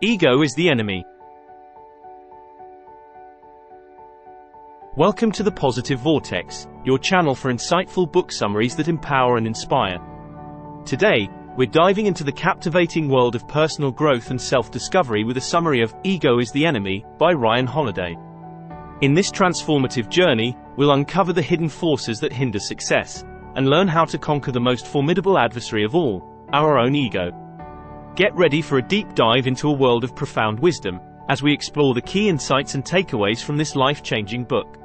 Ego is the enemy. Welcome to the Positive Vortex, your channel for insightful book summaries that empower and inspire. Today, we're diving into the captivating world of personal growth and self-discovery with a summary of Ego is the Enemy by Ryan Holiday. In this transformative journey, we'll uncover the hidden forces that hinder success, and learn how to conquer the most formidable adversary of all, our own ego. Get ready for a deep dive into a world of profound wisdom, as we explore the key insights and takeaways from this life-changing book.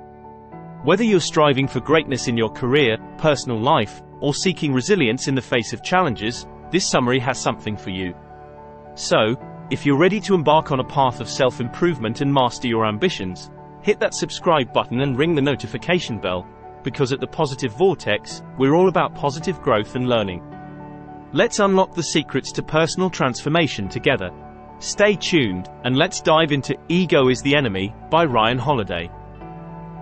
Whether you're striving for greatness in your career, personal life, or seeking resilience in the face of challenges, this summary has something for you. So, if you're ready to embark on a path of self-improvement and master your ambitions, hit that subscribe button and ring the notification bell, because at the Positive Vortex, we're all about positive growth and learning. Let's unlock the secrets to personal transformation together. Stay tuned, and let's dive into Ego is the Enemy by Ryan Holiday.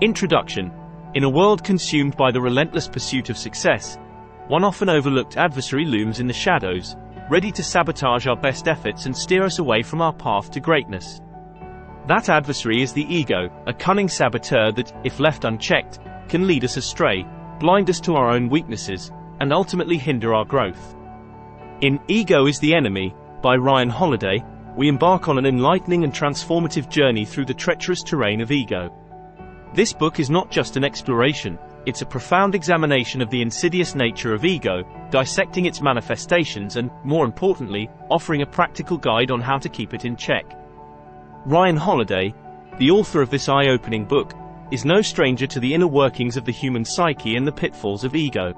Introduction. In a world consumed by the relentless pursuit of success, one often overlooked adversary looms in the shadows, ready to sabotage our best efforts and steer us away from our path to greatness. That adversary is the ego, a cunning saboteur that, if left unchecked, can lead us astray, blind us to our own weaknesses, and ultimately hinder our growth. In Ego is the Enemy by Ryan Holiday, we embark on an enlightening and transformative journey through the treacherous terrain of ego. This book is not just an exploration, it's a profound examination of the insidious nature of ego, dissecting its manifestations and, more importantly, offering a practical guide on how to keep it in check. Ryan Holiday, the author of this eye-opening book, is no stranger to the inner workings of the human psyche and the pitfalls of ego.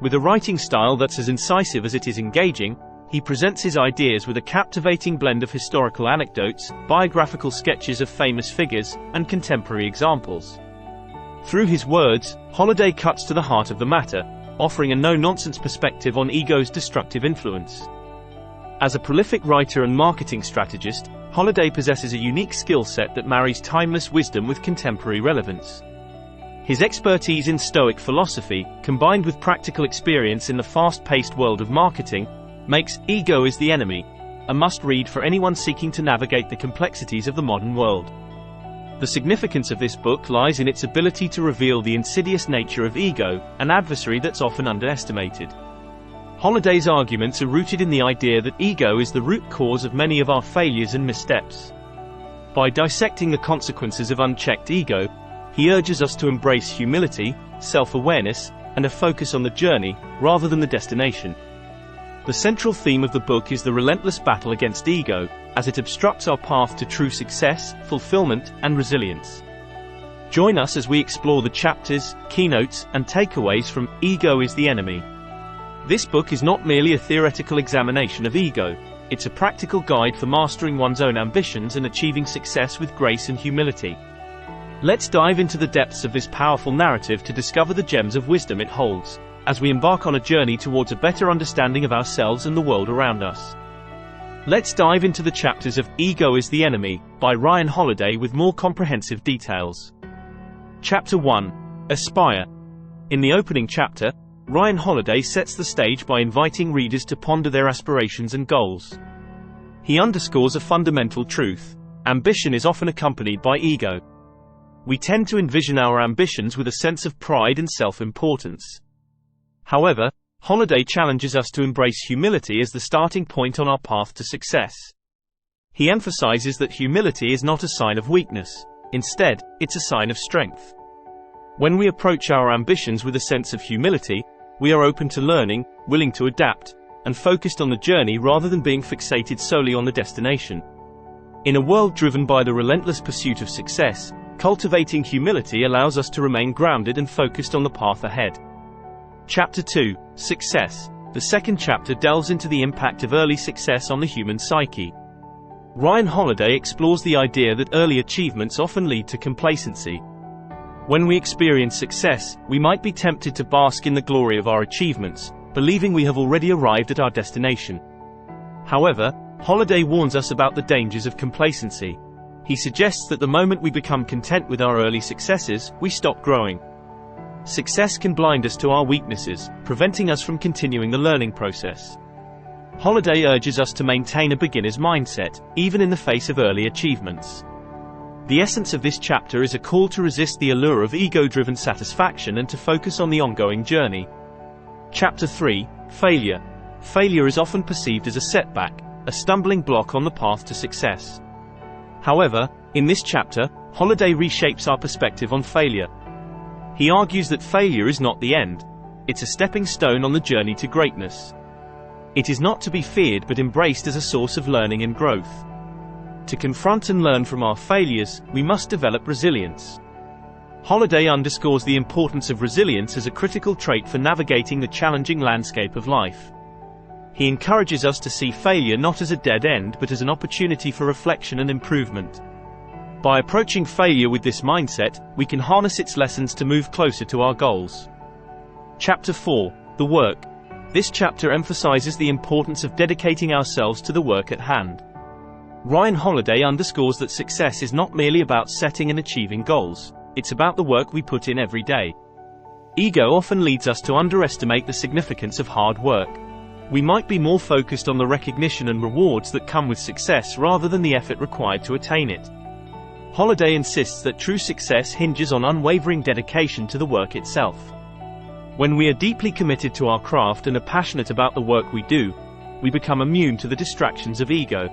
With a writing style that's as incisive as it is engaging, he presents his ideas with a captivating blend of historical anecdotes, biographical sketches of famous figures, and contemporary examples. Through his words, Holiday cuts to the heart of the matter, offering a no-nonsense perspective on ego's destructive influence. As a prolific writer and marketing strategist, Holiday possesses a unique skill set that marries timeless wisdom with contemporary relevance. His expertise in Stoic philosophy, combined with practical experience in the fast-paced world of marketing, makes Ego is the Enemy a must-read for anyone seeking to navigate the complexities of the modern world. The significance of this book lies in its ability to reveal the insidious nature of ego, an adversary that's often underestimated. Holiday's arguments are rooted in the idea that ego is the root cause of many of our failures and missteps. By dissecting the consequences of unchecked ego, he urges us to embrace humility, self-awareness, and a focus on the journey, rather than the destination. The central theme of the book is the relentless battle against ego, as it obstructs our path to true success, fulfillment, and resilience. Join us as we explore the chapters, keynotes, and takeaways from Ego is the Enemy. This book is not merely a theoretical examination of ego, it's a practical guide for mastering one's own ambitions and achieving success with grace and humility. Let's dive into the depths of this powerful narrative to discover the gems of wisdom it holds, as we embark on a journey towards a better understanding of ourselves and the world around us. Let's dive into the chapters of Ego is the Enemy by Ryan Holiday with more comprehensive details. Chapter 1. Aspire. In the opening chapter, Ryan Holiday sets the stage by inviting readers to ponder their aspirations and goals. He underscores a fundamental truth: ambition is often accompanied by ego. We tend to envision our ambitions with a sense of pride and self-importance. However, Holiday challenges us to embrace humility as the starting point on our path to success. He emphasizes that humility is not a sign of weakness. Instead, it's a sign of strength. When we approach our ambitions with a sense of humility, we are open to learning, willing to adapt, and focused on the journey rather than being fixated solely on the destination. In a world driven by the relentless pursuit of success, cultivating humility allows us to remain grounded and focused on the path ahead. Chapter 2. Success. The second chapter delves into the impact of early success on the human psyche. Ryan Holiday explores the idea that early achievements often lead to complacency. When we experience success, we might be tempted to bask in the glory of our achievements, believing we have already arrived at our destination. However, Holiday warns us about the dangers of complacency. He suggests that the moment we become content with our early successes, we stop growing. Success can blind us to our weaknesses, preventing us from continuing the learning process. Holiday urges us to maintain a beginner's mindset, even in the face of early achievements. The essence of this chapter is a call to resist the allure of ego-driven satisfaction and to focus on the ongoing journey. Chapter 3: Failure. Failure is often perceived as a setback, a stumbling block on the path to success. However, in this chapter, Holiday reshapes our perspective on failure. He argues that failure is not the end. It's a stepping stone on the journey to greatness. It is not to be feared but embraced as a source of learning and growth. To confront and learn from our failures, we must develop resilience. Holiday underscores the importance of resilience as a critical trait for navigating the challenging landscape of life. He encourages us to see failure not as a dead end but as an opportunity for reflection and improvement. By approaching failure with this mindset, we can harness its lessons to move closer to our goals. Chapter 4: The Work. This chapter emphasizes the importance of dedicating ourselves to the work at hand. Ryan Holiday underscores that success is not merely about setting and achieving goals, it's about the work we put in every day. Ego often leads us to underestimate the significance of hard work. We might be more focused on the recognition and rewards that come with success rather than the effort required to attain it. Holiday insists that true success hinges on unwavering dedication to the work itself. When we are deeply committed to our craft and are passionate about the work we do, we become immune to the distractions of ego.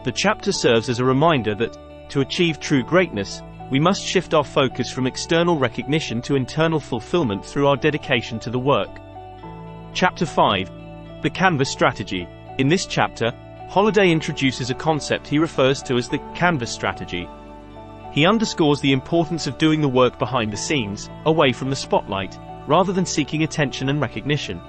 The chapter serves as a reminder that, to achieve true greatness, we must shift our focus from external recognition to internal fulfillment through our dedication to the work. Chapter 5: The Canvas Strategy. In this chapter, Holiday introduces a concept he refers to as the canvas strategy. He underscores the importance of doing the work behind the scenes, away from the spotlight, rather than seeking attention and recognition.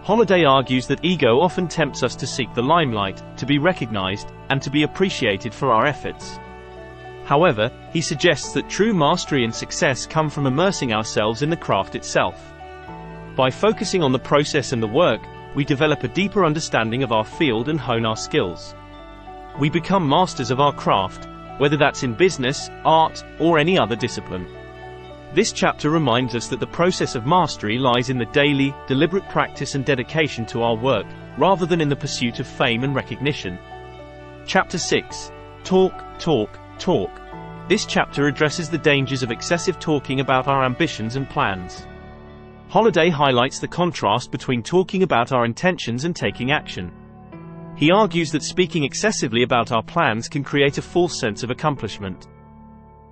Holiday argues that ego often tempts us to seek the limelight, to be recognized, and to be appreciated for our efforts. However, he suggests that true mastery and success come from immersing ourselves in the craft itself. By focusing on the process and the work, we develop a deeper understanding of our field and hone our skills. We become masters of our craft, whether that's in business, art, or any other discipline. This chapter reminds us that the process of mastery lies in the daily, deliberate practice and dedication to our work, rather than in the pursuit of fame and recognition. Chapter 6: Talk, Talk, Talk. This chapter addresses the dangers of excessive talking about our ambitions and plans. Holiday highlights the contrast between talking about our intentions and taking action. He argues that speaking excessively about our plans can create a false sense of accomplishment.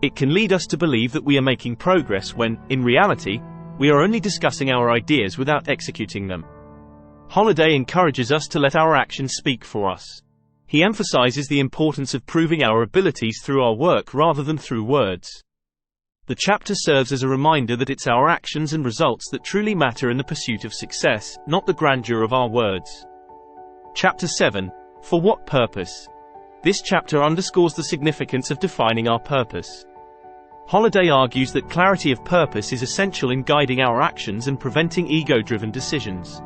It can lead us to believe that we are making progress when, in reality, we are only discussing our ideas without executing them. Holiday encourages us to let our actions speak for us. He emphasizes the importance of proving our abilities through our work rather than through words. The chapter serves as a reminder that it's our actions and results that truly matter in the pursuit of success, not the grandeur of our words. Chapter 7: For What Purpose? This chapter underscores the significance of defining our purpose. Holiday argues that clarity of purpose is essential in guiding our actions and preventing ego-driven decisions.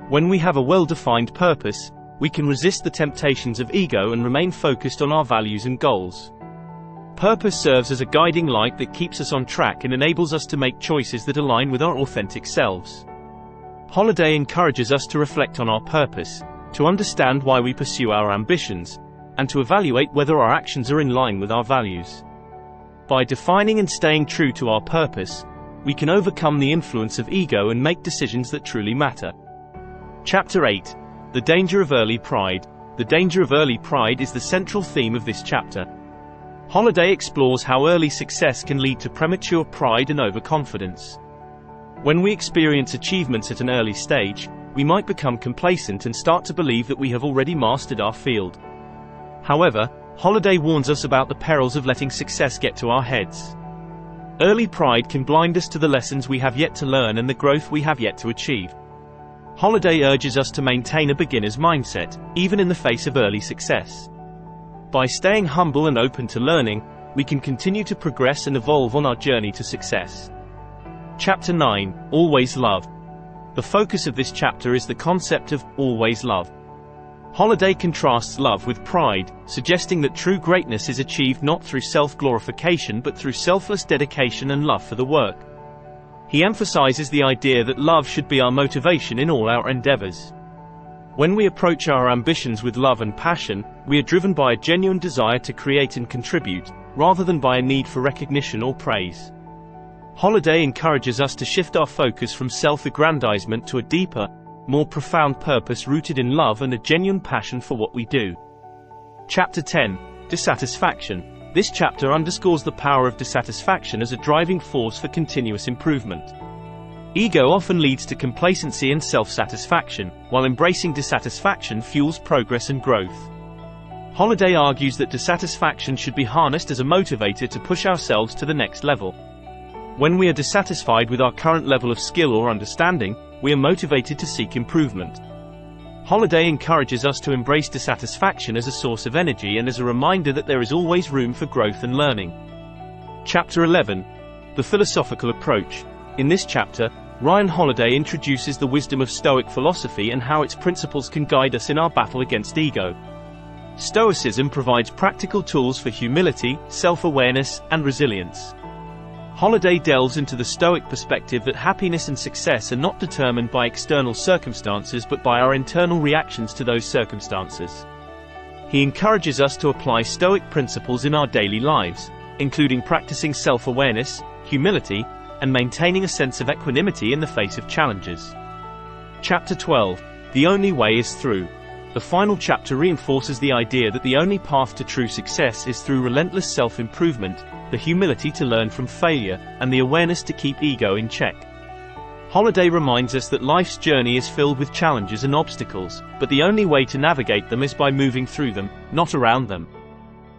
When we have a well-defined purpose, we can resist the temptations of ego and remain focused on our values and goals. Purpose serves as a guiding light that keeps us on track and enables us to make choices that align with our authentic selves. Holiday encourages us to reflect on our purpose, to understand why we pursue our ambitions, and to evaluate whether our actions are in line with our values. By defining and staying true to our purpose, we can overcome the influence of ego and make decisions that truly matter. Chapter 8: The Danger of Early Pride. The danger of early pride is the central theme of this chapter. Holiday explores how early success can lead to premature pride and overconfidence. When we experience achievements at an early stage, we might become complacent and start to believe that we have already mastered our field. However, Holiday warns us about the perils of letting success get to our heads. Early pride can blind us to the lessons we have yet to learn and the growth we have yet to achieve. Holiday urges us to maintain a beginner's mindset, even in the face of early success. By staying humble and open to learning, we can continue to progress and evolve on our journey to success. Chapter 9: Always Love. The focus of this chapter is the concept of always love. Holiday contrasts love with pride, suggesting that true greatness is achieved not through self-glorification but through selfless dedication and love for the work. He emphasizes the idea that love should be our motivation in all our endeavors. When we approach our ambitions with love and passion, we are driven by a genuine desire to create and contribute, rather than by a need for recognition or praise. Holiday encourages us to shift our focus from self-aggrandizement to a deeper, more profound purpose rooted in love and a genuine passion for what we do. Chapter 10. Dissatisfaction. This chapter underscores the power of dissatisfaction as a driving force for continuous improvement. Ego often leads to complacency and self-satisfaction, while embracing dissatisfaction fuels progress and growth. Holiday argues that dissatisfaction should be harnessed as a motivator to push ourselves to the next level. When we are dissatisfied with our current level of skill or understanding, we are motivated to seek improvement. Holiday encourages us to embrace dissatisfaction as a source of energy and as a reminder that there is always room for growth and learning. Chapter 11. The philosophical approach. In this chapter, Ryan Holiday introduces the wisdom of Stoic philosophy and how its principles can guide us in our battle against ego. Stoicism provides practical tools for humility, self-awareness, and resilience. Holiday delves into the Stoic perspective that happiness and success are not determined by external circumstances but by our internal reactions to those circumstances. He encourages us to apply Stoic principles in our daily lives, including practicing self-awareness, humility, and maintaining a sense of equanimity in the face of challenges. Chapter 12. The only way is through. The final chapter reinforces the idea that the only path to true success is through relentless self-improvement, the humility to learn from failure, and the awareness to keep ego in check. Holiday reminds us that life's journey is filled with challenges and obstacles, but the only way to navigate them is by moving through them, not around them.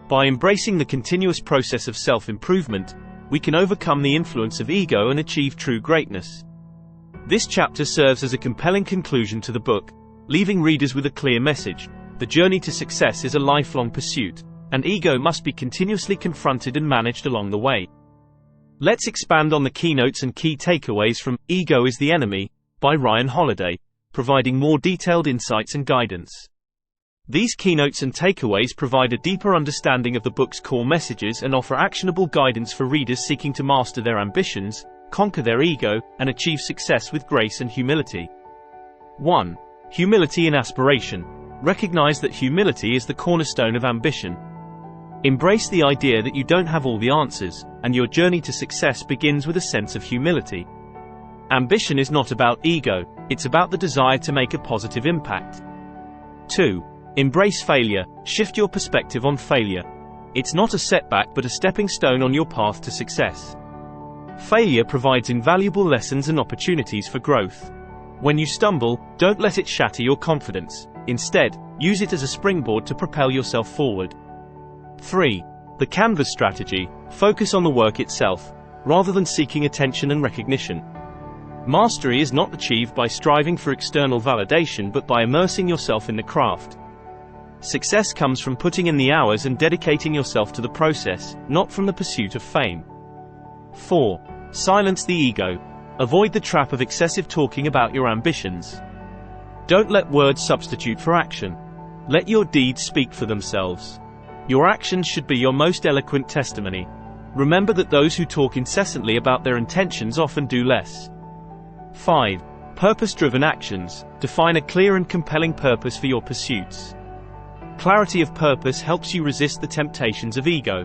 By embracing the continuous process of self-improvement, we can overcome the influence of ego and achieve true greatness. This chapter serves as a compelling conclusion to the book, leaving readers with a clear message: the journey to success is a lifelong pursuit, and ego must be continuously confronted and managed along the way. Let's expand on the keynotes and key takeaways from Ego is the Enemy by Ryan Holiday, providing more detailed insights and guidance. These keynotes and takeaways provide a deeper understanding of the book's core messages and offer actionable guidance for readers seeking to master their ambitions, conquer their ego, and achieve success with grace and humility. 1. Humility in aspiration. Recognize that humility is the cornerstone of ambition. Embrace the idea that you don't have all the answers, and your journey to success begins with a sense of humility. Ambition is not about ego, it's about the desire to make a positive impact. 2. Embrace failure. Shift your perspective on failure. It's not a setback but a stepping stone on your path to success. Failure provides invaluable lessons and opportunities for growth. When you stumble, don't let it shatter your confidence. Instead, use it as a springboard to propel yourself forward. 3. The canvas strategy. Focus on the work itself, rather than seeking attention and recognition. Mastery is not achieved by striving for external validation but by immersing yourself in the craft. Success comes from putting in the hours and dedicating yourself to the process, not from the pursuit of fame. 4. Silence the ego. Avoid the trap of excessive talking about your ambitions. Don't let words substitute for action. Let your deeds speak for themselves. Your actions should be your most eloquent testimony. Remember that those who talk incessantly about their intentions often do less. 5. Purpose-driven actions. Define a clear and compelling purpose for your pursuits. Clarity of purpose helps you resist the temptations of ego.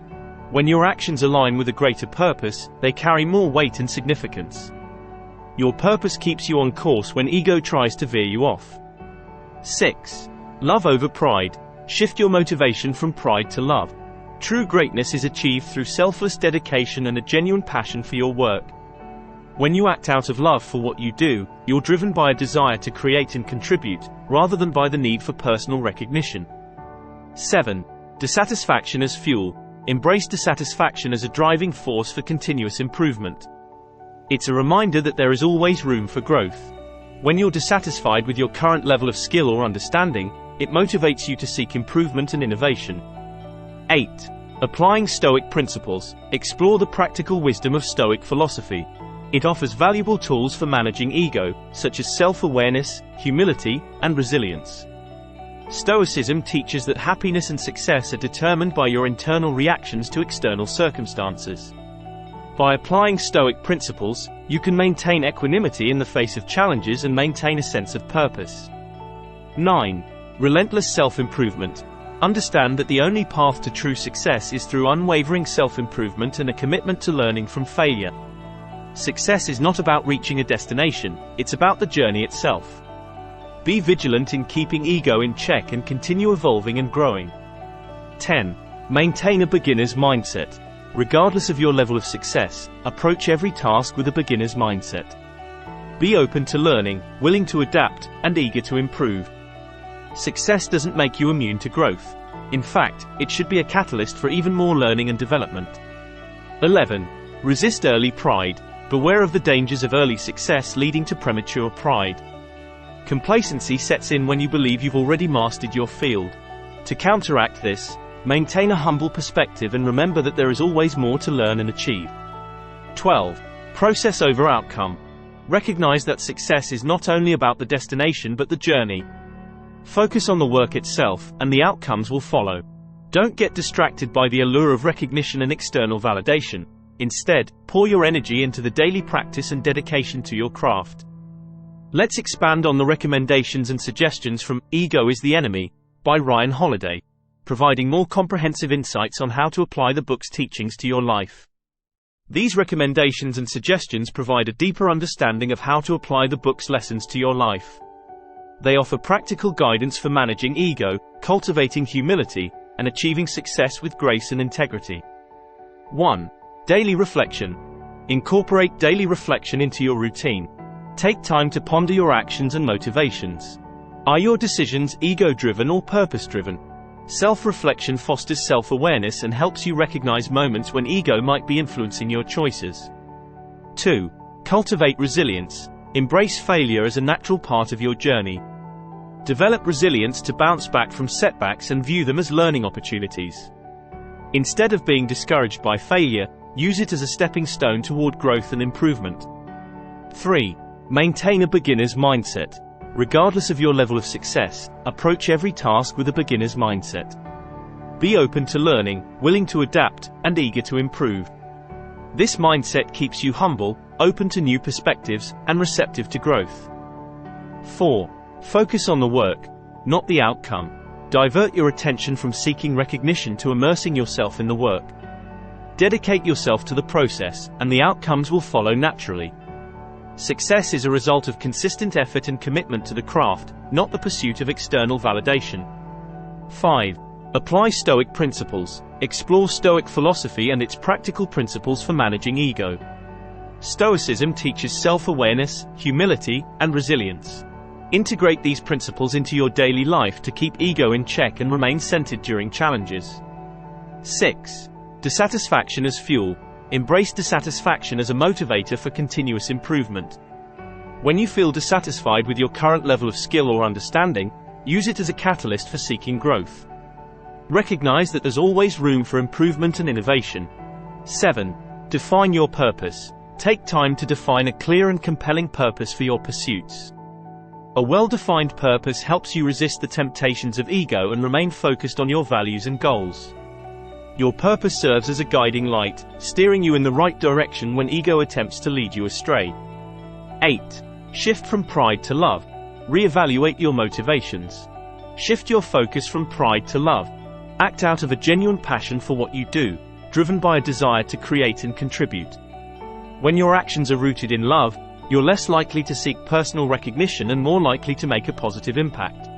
When your actions align with a greater purpose, they carry more weight and significance. Your purpose keeps you on course when ego tries to veer you off. 6. Love over pride. Shift your motivation from pride to love. True greatness is achieved through selfless dedication and a genuine passion for your work. When you act out of love for what you do, you're driven by a desire to create and contribute, rather than by the need for personal recognition. 7. Dissatisfaction as fuel. Embrace dissatisfaction as a driving force for continuous improvement. It's a reminder that there is always room for growth. When you're dissatisfied with your current level of skill or understanding, it motivates you to seek improvement and innovation. 8. Applying Stoic principles. Explore the practical wisdom of Stoic philosophy. It offers valuable tools for managing ego, such as self-awareness, humility, and resilience. Stoicism teaches that happiness and success are determined by your internal reactions to external circumstances. By applying Stoic principles, you can maintain equanimity in the face of challenges and maintain a sense of purpose. 9. Relentless self-improvement. Understand that the only path to true success is through unwavering self-improvement and a commitment to learning from failure. Success is not about reaching a destination, it's about the journey itself. Be vigilant in keeping ego in check and continue evolving and growing. 10. Maintain a beginner's mindset. Regardless of your level of success, approach every task with a beginner's mindset. Be open to learning, willing to adapt, and eager to improve. Success doesn't make you immune to growth. In fact, it should be a catalyst for even more learning and development. 11. Resist early pride. Beware of the dangers of early success leading to premature pride. Complacency sets in when you believe you've already mastered your field. To counteract this, maintain a humble perspective and remember that there is always more to learn and achieve. 12. Process over outcome. Recognize that success is not only about the destination but the journey. Focus on the work itself, and the outcomes will follow. Don't get distracted by the allure of recognition and external validation. Instead, pour your energy into the daily practice and dedication to your craft. Let's expand on the recommendations and suggestions from Ego is the Enemy by Ryan Holiday, providing more comprehensive insights on how to apply the book's teachings to your life. These recommendations and suggestions provide a deeper understanding of how to apply the book's lessons to your life. They offer practical guidance for managing ego, cultivating humility, and achieving success with grace and integrity. 1. Daily reflection. Incorporate daily reflection into your routine. Take time to ponder your actions and motivations. Are your decisions ego-driven or purpose-driven? Self-reflection fosters self-awareness and helps you recognize moments when ego might be influencing your choices. 2. Cultivate resilience. Embrace failure as a natural part of your journey. Develop resilience to bounce back from setbacks and view them as learning opportunities. Instead of being discouraged by failure, use it as a stepping stone toward growth and improvement. 3. Maintain a beginner's mindset. Regardless of your level of success, approach every task with a beginner's mindset. Be open to learning, willing to adapt, and eager to improve. This mindset keeps you humble, open to new perspectives, and receptive to growth. 4. Focus on the work, not the outcome. Divert your attention from seeking recognition to immersing yourself in the work. Dedicate yourself to the process, and the outcomes will follow naturally. Success is a result of consistent effort and commitment to the craft, not the pursuit of external validation. 5. Apply Stoic principles. Explore Stoic philosophy and its practical principles for managing ego. Stoicism teaches self-awareness, humility, and resilience. Integrate these principles into your daily life to keep ego in check and remain centered during challenges. 6. Dissatisfaction as fuel. Embrace dissatisfaction as a motivator for continuous improvement. When you feel dissatisfied with your current level of skill or understanding, use it as a catalyst for seeking growth. Recognize that there's always room for improvement and innovation. 7. Define your purpose. Take time to define a clear and compelling purpose for your pursuits. A well-defined purpose helps you resist the temptations of ego and remain focused on your values and goals. Your purpose serves as a guiding light, steering you in the right direction when ego attempts to lead you astray. 8. Shift from pride to love. Reevaluate your motivations. Shift your focus from pride to love. Act out of a genuine passion for what you do, driven by a desire to create and contribute. When your actions are rooted in love, you're less likely to seek personal recognition and more likely to make a positive impact.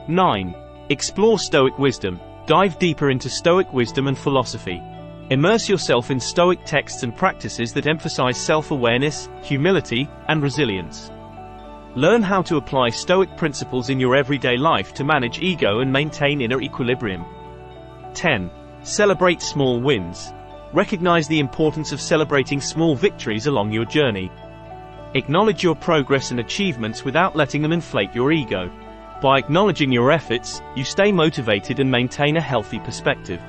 9. Explore Stoic wisdom. Dive deeper into Stoic wisdom and philosophy. Immerse yourself in Stoic texts and practices that emphasize self-awareness, humility, and resilience. Learn how to apply Stoic principles in your everyday life to manage ego and maintain inner equilibrium. 10. Celebrate small wins. Recognize the importance of celebrating small victories along your journey. Acknowledge your progress and achievements without letting them inflate your ego. By acknowledging your efforts, you stay motivated and maintain a healthy perspective.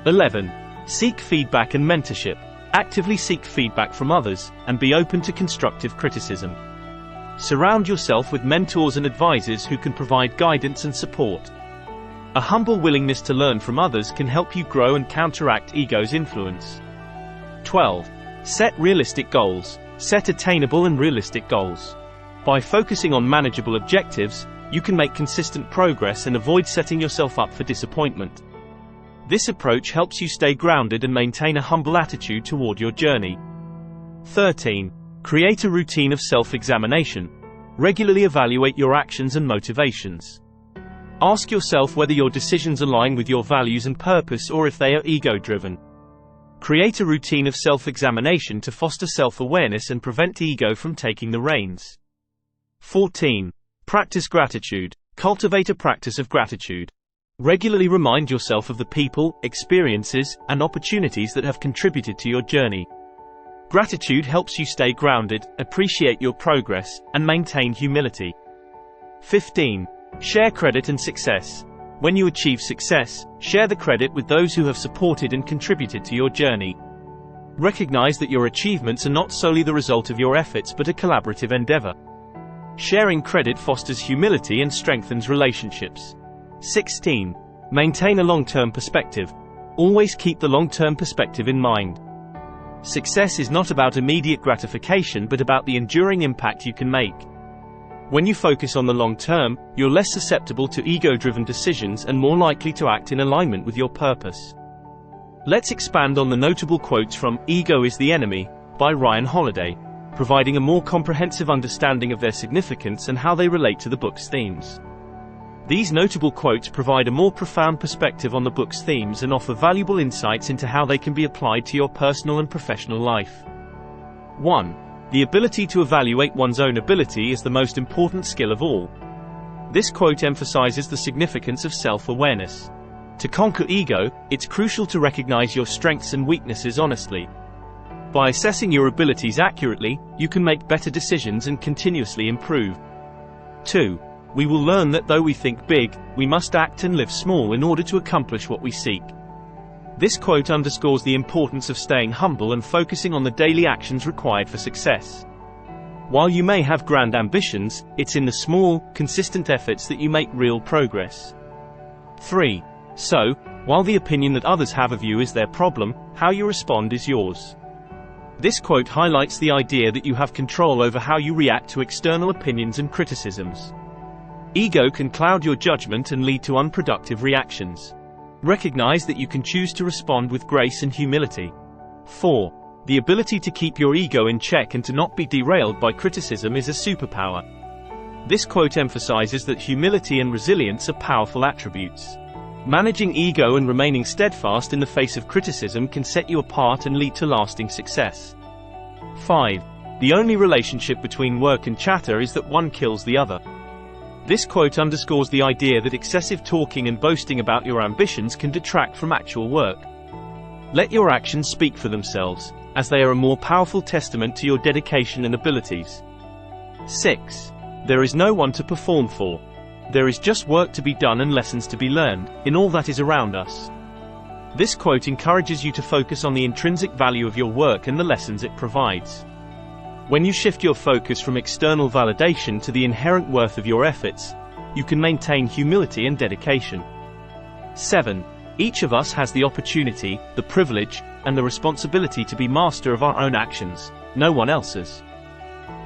11. Seek feedback and mentorship. Actively seek feedback from others, and be open to constructive criticism. Surround yourself with mentors and advisors who can provide guidance and support. A humble willingness to learn from others can help you grow and counteract ego's influence. 12. Set realistic goals. Set attainable and realistic goals. By focusing on manageable objectives, you can make consistent progress and avoid setting yourself up for disappointment. This approach helps you stay grounded and maintain a humble attitude toward your journey. 13. Create a routine of self-examination. Regularly evaluate your actions and motivations. Ask yourself whether your decisions align with your values and purpose or if they are ego-driven. Create a routine of self-examination to foster self-awareness and prevent ego from taking the reins. 14. Practice gratitude. Cultivate a practice of gratitude. Regularly remind yourself of the people, experiences, and opportunities that have contributed to your journey. Gratitude helps you stay grounded, appreciate your progress, and maintain humility. 15. Share credit and success. When you achieve success, share the credit with those who have supported and contributed to your journey. Recognize that your achievements are not solely the result of your efforts but a collaborative endeavor. Sharing credit fosters humility and strengthens relationships. 16. Maintain a long-term perspective. Always keep the long-term perspective in mind. Success is not about immediate gratification but about the enduring impact you can make. When you focus on the long term, you're less susceptible to ego-driven decisions and more likely to act in alignment with your purpose. Let's expand on the notable quotes from Ego is the Enemy by Ryan Holiday, providing a more comprehensive understanding of their significance and how they relate to the book's themes. These notable quotes provide a more profound perspective on the book's themes and offer valuable insights into how they can be applied to your personal and professional life. 1. The ability to evaluate one's own ability is the most important skill of all. This quote emphasizes the significance of self-awareness. To conquer ego, it's crucial to recognize your strengths and weaknesses honestly. By assessing your abilities accurately, you can make better decisions and continuously improve. 2. We will learn that though we think big, we must act and live small in order to accomplish what we seek. This quote underscores the importance of staying humble and focusing on the daily actions required for success. While you may have grand ambitions, it's in the small, consistent efforts that you make real progress. 3. So, while the opinion that others have of you is their problem, how you respond is yours. This quote highlights the idea that you have control over how you react to external opinions and criticisms. Ego can cloud your judgment and lead to unproductive reactions. Recognize that you can choose to respond with grace and humility. 4. The ability to keep your ego in check and to not be derailed by criticism is a superpower. This quote emphasizes that humility and resilience are powerful attributes. Managing ego and remaining steadfast in the face of criticism can set you apart and lead to lasting success. 5. The only relationship between work and chatter is that one kills the other. This quote underscores the idea that excessive talking and boasting about your ambitions can detract from actual work. Let your actions speak for themselves, as they are a more powerful testament to your dedication and abilities. 6. There is no one to perform for. There is just work to be done and lessons to be learned, in all that is around us. This quote encourages you to focus on the intrinsic value of your work and the lessons it provides. When you shift your focus from external validation to the inherent worth of your efforts, you can maintain humility and dedication. 7. Each of us has the opportunity, the privilege, and the responsibility to be master of our own actions, no one else's.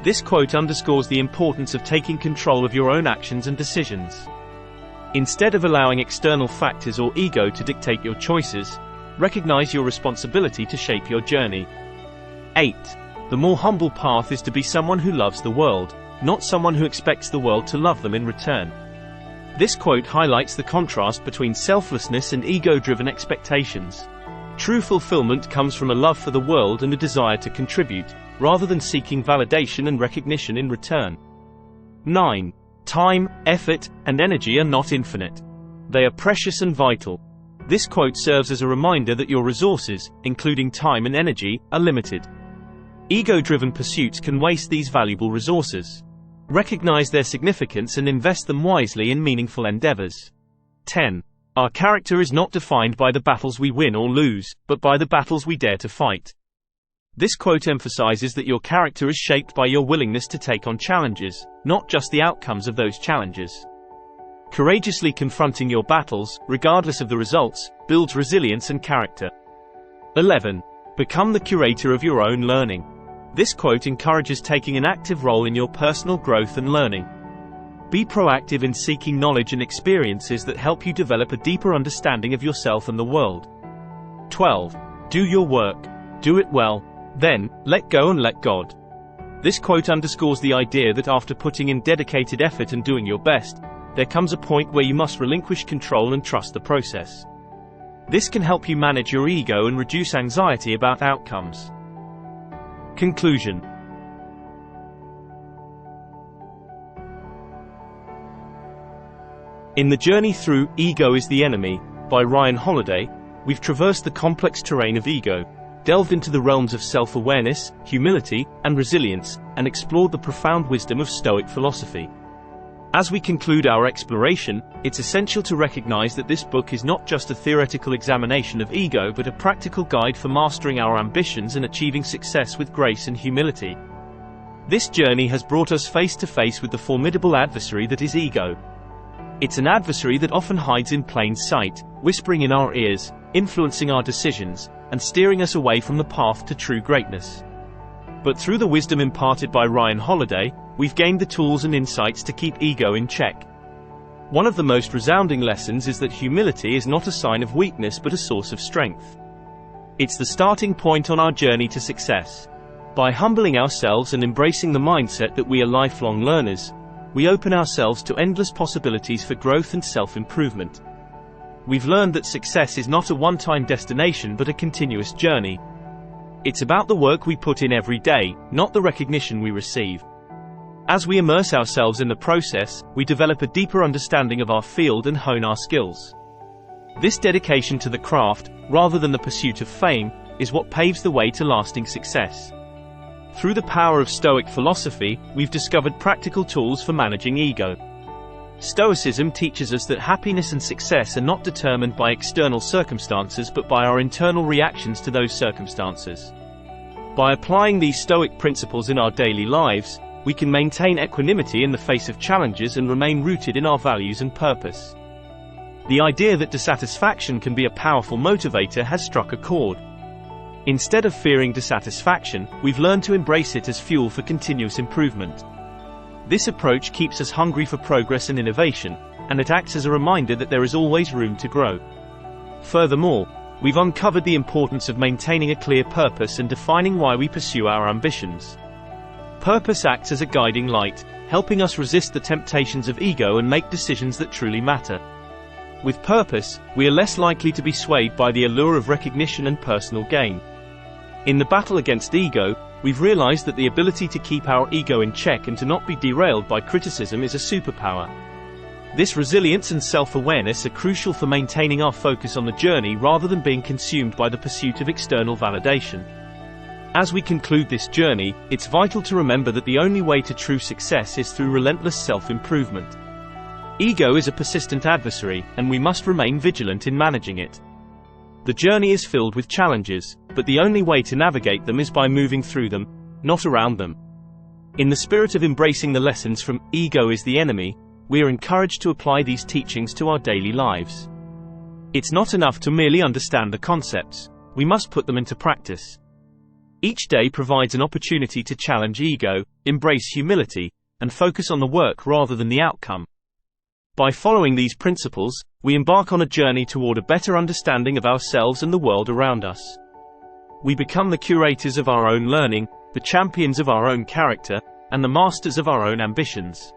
This quote underscores the importance of taking control of your own actions and decisions. Instead of allowing external factors or ego to dictate your choices, recognize your responsibility to shape your journey. 8. The more humble path is to be someone who loves the world, not someone who expects the world to love them in return. This quote highlights the contrast between selflessness and ego-driven expectations. True fulfillment comes from a love for the world and a desire to contribute, rather than seeking validation and recognition in return. 9. Time, effort, and energy are not infinite. They are precious and vital. This quote serves as a reminder that your resources, including time and energy, are limited. Ego-driven pursuits can waste these valuable resources. Recognize their significance and invest them wisely in meaningful endeavors. 10. Our character is not defined by the battles we win or lose, but by the battles we dare to fight. This quote emphasizes that your character is shaped by your willingness to take on challenges, not just the outcomes of those challenges. Courageously confronting your battles, regardless of the results, builds resilience and character. 11. Become the curator of your own learning. This quote encourages taking an active role in your personal growth and learning. Be proactive in seeking knowledge and experiences that help you develop a deeper understanding of yourself and the world. 12. Do your work. Do it well. Then, let go and let God. This quote underscores the idea that after putting in dedicated effort and doing your best, there comes a point where you must relinquish control and trust the process. This can help you manage your ego and reduce anxiety about outcomes. Conclusion. In the journey through Ego is the Enemy, by Ryan Holiday, we've traversed the complex terrain of ego, delved into the realms of self-awareness, humility, and resilience, and explored the profound wisdom of Stoic philosophy. As we conclude our exploration, it's essential to recognize that this book is not just a theoretical examination of ego but a practical guide for mastering our ambitions and achieving success with grace and humility. This journey has brought us face to face with the formidable adversary that is ego. It's an adversary that often hides in plain sight, whispering in our ears, influencing our decisions, and steering us away from the path to true greatness. But through the wisdom imparted by Ryan Holiday, we've gained the tools and insights to keep ego in check. One of the most resounding lessons is that humility is not a sign of weakness but a source of strength. It's the starting point on our journey to success. By humbling ourselves and embracing the mindset that we are lifelong learners, we open ourselves to endless possibilities for growth and self-improvement. We've learned that success is not a one-time destination but a continuous journey. It's about the work we put in every day, not the recognition we receive. As we immerse ourselves in the process, we develop a deeper understanding of our field and hone our skills. This dedication to the craft, rather than the pursuit of fame, is what paves the way to lasting success. Through the power of Stoic philosophy, we've discovered practical tools for managing ego. Stoicism teaches us that happiness and success are not determined by external circumstances but by our internal reactions to those circumstances. By applying these Stoic principles in our daily lives, we can maintain equanimity in the face of challenges and remain rooted in our values and purpose. The idea that dissatisfaction can be a powerful motivator has struck a chord. Instead of fearing dissatisfaction, we've learned to embrace it as fuel for continuous improvement. This approach keeps us hungry for progress and innovation, and it acts as a reminder that there is always room to grow. Furthermore, we've uncovered the importance of maintaining a clear purpose and defining why we pursue our ambitions. Purpose acts as a guiding light, helping us resist the temptations of ego and make decisions that truly matter. With purpose, we are less likely to be swayed by the allure of recognition and personal gain. In the battle against ego, we've realized that the ability to keep our ego in check and to not be derailed by criticism is a superpower. This resilience and self-awareness are crucial for maintaining our focus on the journey rather than being consumed by the pursuit of external validation. As we conclude this journey, it's vital to remember that the only way to true success is through relentless self-improvement. Ego is a persistent adversary, and we must remain vigilant in managing it. The journey is filled with challenges, but the only way to navigate them is by moving through them, not around them. In the spirit of embracing the lessons from Ego is the Enemy, we are encouraged to apply these teachings to our daily lives. It's not enough to merely understand the concepts, we must put them into practice. Each day provides an opportunity to challenge ego, embrace humility, and focus on the work rather than the outcome. By following these principles, we embark on a journey toward a better understanding of ourselves and the world around us. We become the curators of our own learning, the champions of our own character, and the masters of our own ambitions.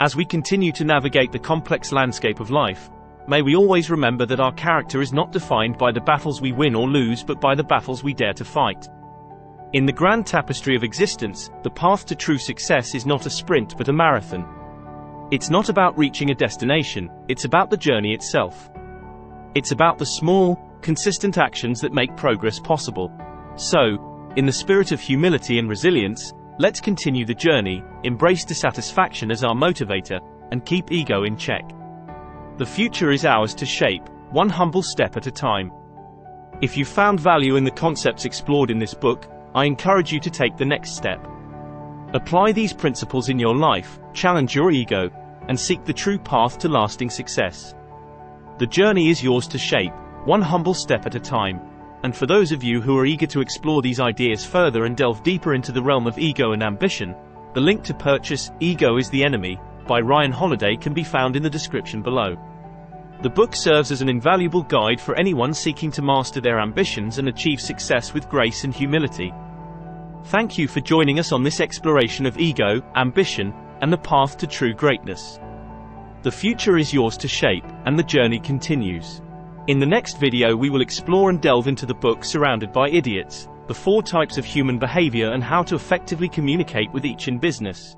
As we continue to navigate the complex landscape of life, may we always remember that our character is not defined by the battles we win or lose but by the battles we dare to fight. In the grand tapestry of existence, the path to true success is not a sprint but a marathon. It's not about reaching a destination, it's about the journey itself. It's about the small, consistent actions that make progress possible. So, in the spirit of humility and resilience, let's continue the journey, embrace dissatisfaction as our motivator, and keep ego in check. The future is ours to shape, one humble step at a time. If you found value in the concepts explored in this book, I encourage you to take the next step. Apply these principles in your life, challenge your ego, and seek the true path to lasting success. The journey is yours to shape, one humble step at a time. And for those of you who are eager to explore these ideas further and delve deeper into the realm of ego and ambition, the link to purchase Ego is the Enemy by Ryan Holiday can be found in the description below. The book serves as an invaluable guide for anyone seeking to master their ambitions and achieve success with grace and humility. Thank you for joining us on this exploration of ego, ambition, and the path to true greatness. The future is yours to shape, and the journey continues. In the next video we will explore and delve into the book Surrounded by Idiots, the 4 types of human behavior and how to effectively communicate with each in business.